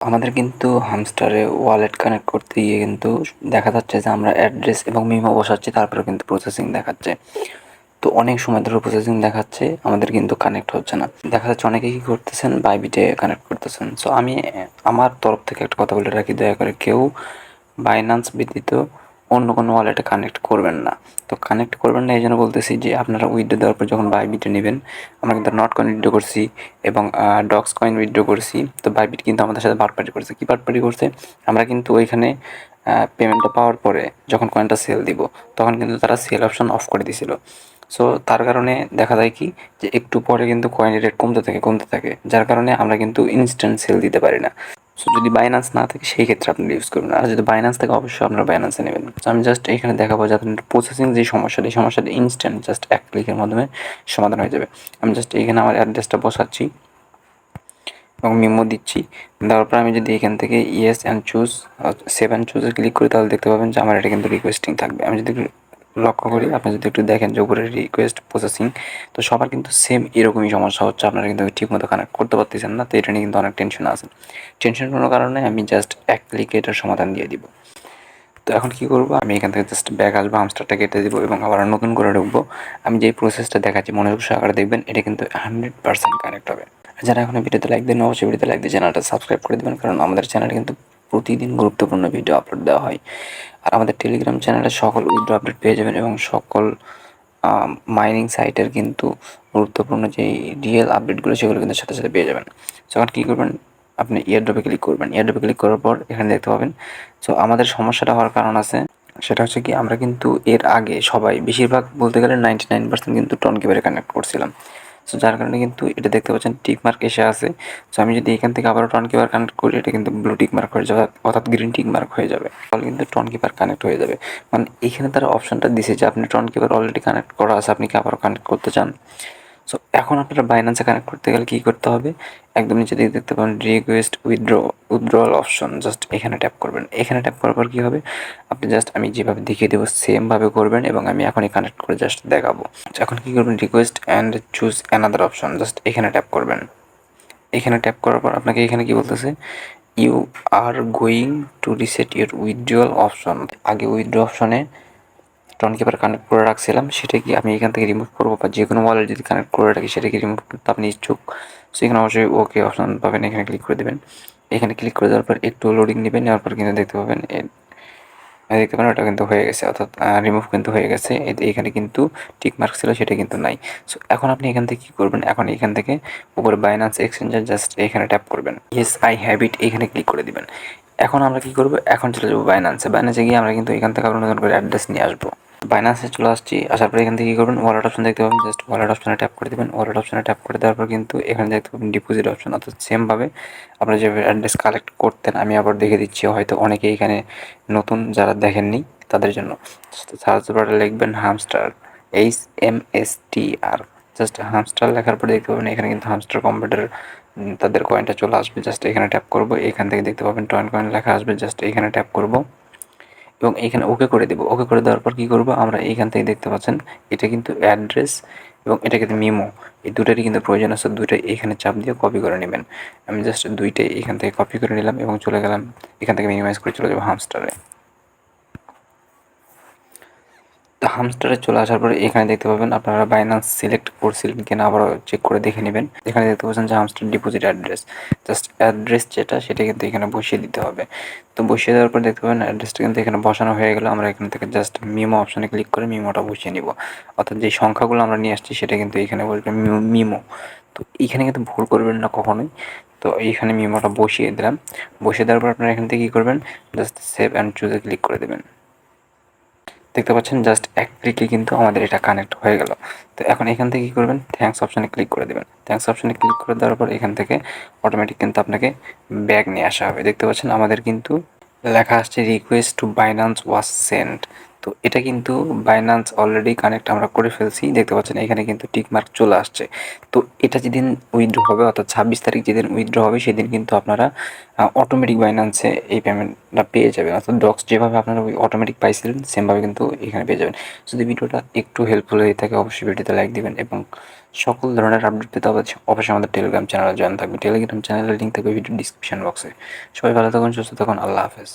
আমাদের কিন্তু হামস্টারে wallet connect করতে গিয়ে কিন্তু দেখা যাচ্ছে যে আমরা অ্যাড্রেস এবং মিমো বসাচ্ছি, তারপরেও কিন্তু প্রসেসিং দেখাচ্ছে। তো অনেক সময় ধরে প্রসেসিং দেখাচ্ছে, আমাদের কিন্তু কানেক্ট হচ্ছে না। দেখা যাচ্ছে অনেকে কী করতেছেন, বাইবিটে কানেক্ট করতেছেন। সো আমি আমার তরফ থেকে একটা কথা বলে রাখি, দয়া করে কেউ বাইন্যান্স ব্যতীত অন্য কোনো ওয়ালেটে কানেক্ট করবেন না। তো কানেক্ট করবেন না এই জন্য বলতেছি যে আপনারা উইথড্র দেওয়ার পর যখন বাইবিটে নেবেন, আমরা কিন্তু নট কয়েন উইথড্র করছি এবং ডক্স কয়েন উইথড্র করছি। তো বাইবিট কিন্তু আমাদের সাথে বাটপারি করছে। কী বাটপারি করছে? আমরা কিন্তু ওইখানে পেমেন্টটা পাওয়ার পরে যখন কয়েনটা সেল দিব, তখন কিন্তু তারা সেল অপশন অফ করে দিয়েছিল। সো তার কারণে দেখা যায় কি, যে একটু পরে কিন্তু কয়েনের রেট কমতে থাকে, যার কারণে আমরা কিন্তু ইনস্ট্যান্ট সেল দিতে পারি না। সো যদি বাইন্যান্স না থাকে সেই ক্ষেত্রে আপনি ইউজ করবেন, আর যদি বাইন্যান্স থাকে অবশ্যই আপনারা বাইন্যান্সে নেবেন। তো আমি জাস্ট এখানে দেখাবো যে আপনার প্রসেসিং যে সমস্যাটা, এই সমস্যাটা ইনস্ট্যান্ট জাস্ট এক ক্লিকের মাধ্যমে সমাধান হয়ে যাবে। আমি জাস্ট এখানে আমার অ্যাড্রেসটা বসাচ্ছি এবং মেমো দিচ্ছি। দেওয়ার পর আমি যদি এখান থেকে yes and choose save and চুজে ক্লিক করি, তাহলে দেখতে পাবেন যে আমার এটা কিন্তু রিকোয়েস্টিং থাকবে। আমি যদি লক্ষ্য করি, আপনি যদি একটু দেখেন যে উপরে রিকোয়েস্ট প্রসেসিং, তো সবার কিন্তু সেম এরকমই সমস্যা হচ্ছে, আপনারা কিন্তু ঠিকমতো কানেক্ট করতে পারতেছেন না। তো এটা নিয়ে কিন্তু অনেক টেনশন আছে। টেনশন কোনো কারণে আমি জাস্ট এক ক্লিকে এটার সমাধান দিয়ে দিব। তো এখন কী করবো, আমি এখান থেকে জাস্ট ব্যাক আসবো, হামস্টারটা কেটে দিব এবং আবার নতুন করে ঢুকবো। আমি যেই প্রসেসটা দেখাচ্ছি মনোযোগ সহকারে দেখবেন, এটা কিন্তু 100% কানেক্ট হবে। যারা এখন ভিডিওতে লাইক দেন, অবশ্যই ভিডিওতে লাইক দিয়ে চ্যানেলটা সাবস্ক্রাইব করে দেবেন, কারণ আমাদের চ্যানেলে কিন্তু প্রতিদিন গুরুত্বপূর্ণ ভিডিও আপলোড দেওয়া হয়। আর আমাদের টেলিগ্রাম চ্যানেলে সকল উইথড্র আপডেট পেয়ে যাবেন এবং সকল মাইনিং সাইটের কিন্তু গুরুত্বপূর্ণ যেই রিয়েল আপডেটগুলো সেগুলো কিন্তু সাথে সাথে পেয়ে যাবেন। সো এখন কী করবেন, আপনি ইয়ারড্রপে ক্লিক করবেন। ইয়ারড্রপে ক্লিক করার পর এখানে দেখতে পাবেন, সো আমাদের সমস্যাটা হওয়ার কারণ আছে। সেটা হচ্ছে কি, আমরা কিন্তু এর আগে সবাই বেশিরভাগ বলতে গেলে 99% কিন্তু টনকিপারে কানেক্ট করছিলাম। সো যার কারণে কিন্তু এটা দেখতে পাচ্ছেন টিক মার্ক এসে আছে। সো আমি যদি এখান থেকে আবারও টনকিপার কানেক্ট করি, এটা কিন্তু ব্লু টিক মার্ক হয়ে যাবে, অর্থাৎ গ্রিন টিক মার্ক হয়ে যাবে, তাহলে কিন্তু টনকিপার কানেক্ট হয়ে যাবে। মানে এখানে তারা অপশনটা দিছে যে আপনি টনকিপার অলরেডি কানেক্ট করা আছে, আপনি কি আবারও কানেক্ট করতে চান। সো এখন আপনারা বাইন্যান্সে কানেক্ট করতে গেলে কী করতে হবে, একদম নিচে দিকে দেখতে পাবেন রিকোয়েস্ট উইথড্রয়াল অপশন, জাস্ট এখানে ট্যাপ করবেন। এখানে ট্যাপ করার পর কী হবে, আপনি জাস্ট আমি যেভাবে দেখিয়ে দেবো সেমভাবে করবেন এবং আমি এখনই কানেক্ট করে জাস্ট দেখাবো। এখন কী করবেন, request and choose another option, just এখানে ট্যাপ করবেন। এখানে ট্যাপ করার পর আপনাকে এখানে কী বলতেছে, you are going to reset your withdrawal option. আগে উইথড্র অপশনে টনকিপার কানেক্ট করে রাখছিলাম, সেটা কি আমি এখান থেকে রিমুভ করবো, বা যে কোনো ওয়ালেট যদি কানেক্ট করে রাখি সেটাকে রিমুভ করতে আপনি ইচ্ছুক, সেখানে অবশ্যই ওকে অপশন পাবেন, এখানে ক্লিক করে দেবেন। এখানে ক্লিক করে দেওয়ার পর একটু লোডিং নেবেন, নেওয়ার পর কিন্তু দেখতে পাবেন ওটা কিন্তু হয়ে গেছে, অর্থাৎ রিমুভ কিন্তু হয়ে গেছে। এখানে কিন্তু টিক মার্ক ছিল, সেটা কিন্তু নাই। সো এখন আপনি এখান থেকে কী করবেন, এখন এখান থেকে উপরে বাইন্যান্স এক্সচেঞ্জের জাস্ট এখানে ট্যাপ করবেন, ইয়েস আই হ্যাভ ইট, এখানে ক্লিক করে দিবেন। এখন আমরা কী করবো, এখন চলে যাবো বাইন্যান্সে গিয়ে আমরা কিন্তু এখান থেকে আবার নতুন করে অ্যাড্রেস নিয়ে আসবো। বাইন্যান্সে চলে আসছি, আসার পরে এখান থেকে কী করবেন, ওয়ালেট অপশন দেখতে পাবেন, জাস্ট ওয়ালেট অপশনে ট্যাপ করে দেবেন। ওয়ালেট অপশনে ট্যাপ করে দেওয়ার পর কিন্তু এখানে দেখতে পাবেন ডিপোজিট অপশন, অর্থাৎ সেমভাবে আপনারা যে অ্যাড্রেস কালেক্ট করতেন, আমি আবার দেখে দিচ্ছি, হয়তো অনেকে এখানে নতুন যারা দেখেননি তাদের জন্য। সার্চ বারে লিখবেন হামস্টার, HMSTR, জাস্ট হামস্টার লেখার পরে দেখতে পাবেন এখানে কিন্তু হামস্টার কম্পিউটার তাদের কয়েনটা চলে আসবে। জাস্ট এখানে ট্যাপ করবো, এখান থেকে দেখতে পাবেন কয়েন লেখা আসবে, জাস্ট এখানে ট্যাপ করবো এবং এখানে ওকে করে দেবো। ওকে করে দেওয়ার পর কী করবো, আমরা এইখান থেকে দেখতে পাচ্ছেন এটা কিন্তু অ্যাড্রেস এবং এটা কিন্তু মিমো, এই দুটারই কিন্তু প্রয়োজন আছে। দুইটাই এখানে চাপ দিয়ে কপি করে নেবেন। আমি জাস্ট দুইটাই এখান থেকে কপি করে নিলাম এবং চলে গেলাম এখান থেকে মিনিমাইজ করে চলে যাবো হামস্টারে। তো হামস্টারে চলে আসার পরে এখানে দেখতে পাবেন আপনারা বাইন্যান্স সিলেক্ট করছিলেন কিনা আবারও চেক করে দেখে নেবেন। এখানে দেখতে পাচ্ছেন যে hamster deposit address, just address যেটা সেটা কিন্তু এখানে বসিয়ে দিতে হবে। তো বসিয়ে দেওয়ার পর দেখতে পাবেন অ্যাড্রেসটা কিন্তু এখানে বসানো হয়ে গেলো। আমরা এখান থেকে জাস্ট মিমো অপশনে ক্লিক করে মিমোটা বসিয়ে নিব, অর্থাৎ যে সংখ্যাগুলো আমরা নিয়ে আসছি সেটা কিন্তু এখানে বসবে মিমো। তো এখানে কিন্তু ভুল করবেন না কখনোই। তো এইখানে মিমোটা বসিয়ে দিলাম। বসিয়ে দেওয়ার পর আপনারা এখান থেকে কী করবেন, জাস্ট সেভ অ্যান্ড চুজে ক্লিক করে দেবেন। দেখতে পাচ্ছেন জাস্ট এক ক্লিকে কিন্তু আমাদের এটা কানেক্ট হয়ে গেল। তো এখন এখান থেকে কী করবেন, থ্যাঙ্কস অপশানে ক্লিক করে দেবেন। থ্যাঙ্কস অপশানে ক্লিক করে দেওয়ার পর এখান থেকে অটোমেটিক কিন্তু আপনাকে ব্যাক নিয়ে আসা হবে। দেখতে পাচ্ছেন আমাদের কিন্তু লেখা আসছে request to Binance was send. তো এটা কিন্তু বাইন্যান্স অলরেডি কানেক্ট আমরা করে ফেলছি, দেখতে পাচ্ছেন এখানে কিন্তু টিক মার্ক চলে আসছে। তো এটা যেদিন উইথড্র হবে অর্থাৎ 26 তারিখ যেদিন উইথড্র হবে সেদিন কিন্তু আপনারা অটোমেটিক বাইন্যান্সে এই পেমেন্টটা পেয়ে যাবেন, অর্থাৎ ডক্স যেভাবে আপনারা ওই অটোমেটিক পাইছিলেন সেমভাবে কিন্তু এখানে পেয়ে যাবেন। যদি ভিডিওটা একটু হেল্পফুল হয়ে থাকে অবশ্যই ভিডিওতে লাইক দিবেন এবং সকল ধরনের আপডেট পেতে অবশ্যই আমাদের টেলিগ্রাম চ্যানেলে জয়েন থাকবে। টেলিগ্রাম চ্যানেলের লিঙ্ক থাকবে ভিডিও ডিসক্রিপশন বক্সে। সবাই ভালো থাকুন, সুস্থ থাকুন, আল্লাহ হাফেজ।